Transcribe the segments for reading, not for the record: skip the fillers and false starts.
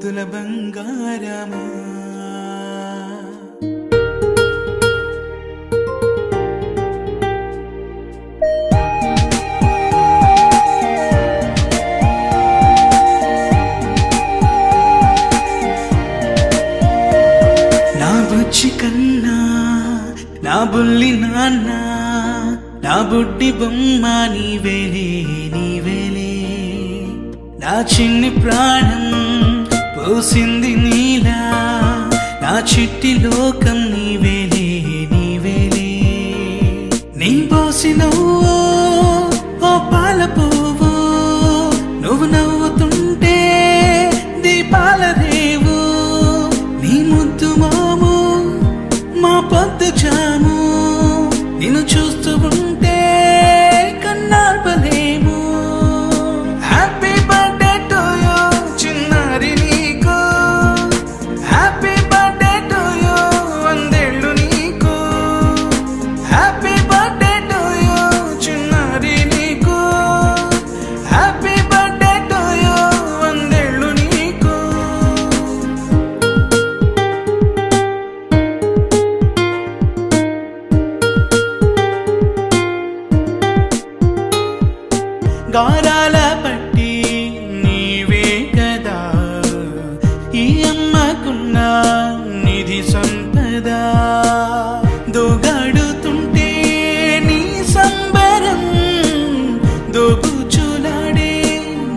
ముద్దుల బంగారమా నా బుజ్జి కన్నా నా బుల్లి నాన్న నా బుడ్డి బొమ్మ నీవేలే నీవేలే నా చిన్ని ప్రాణం పోసింది నీలా నా చిట్టి లోకం నీవేలే నీవేలే నీ పోసినవో ఓ పాల పువ్వు నువ్వు నవ్వుతుంటే దీపాల రేవు నీ ముద్దు మాము మా పొద్దు జాము నిన్ను చూస్తూ ఉంటే కన్నార్పలేము హ్యాపీ బర్త్డే టు యూ చిన్నారి నీకు హ్యాపీ బర్త్డే టు యూ వందేళ్ళు నీకు హ్యాపీ బర్త్డే టు యూ చిన్నారి నీకు హ్యాపీ బర్త్డే టు యూ వందేళ్ళు నీకు గారాల పట్టి నీవే కదా ఈ అమ్మకున్న నిధి సంపద దోగాడుతుంటే నీ సంబరం దోగుచులాడే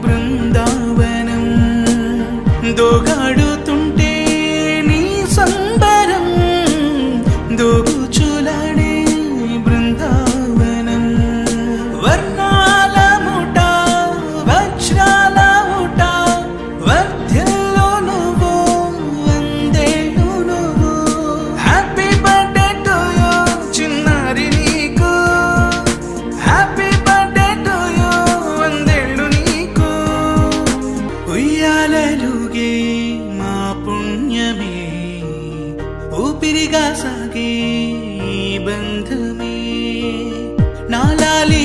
బృందావనం దోగాడుతుంటే నీ సంబరం దోగుచులాడే బృందావనం వర్ణాల ముఠ వజ్రాల ముఠ వర్ధ్యంలో నువ్వు వందేళ్ళు నువ్వు హ్యాపీ బర్త్డే టు యూ చిన్నారి నీకు హ్యాపీ బర్త్డే టు యూ వందేళ్ళు నీకు ఉయ్యాలలుగే మా పుణ్యమే ఊపిరిగా సాగే ఈ బంధమే నాలాలి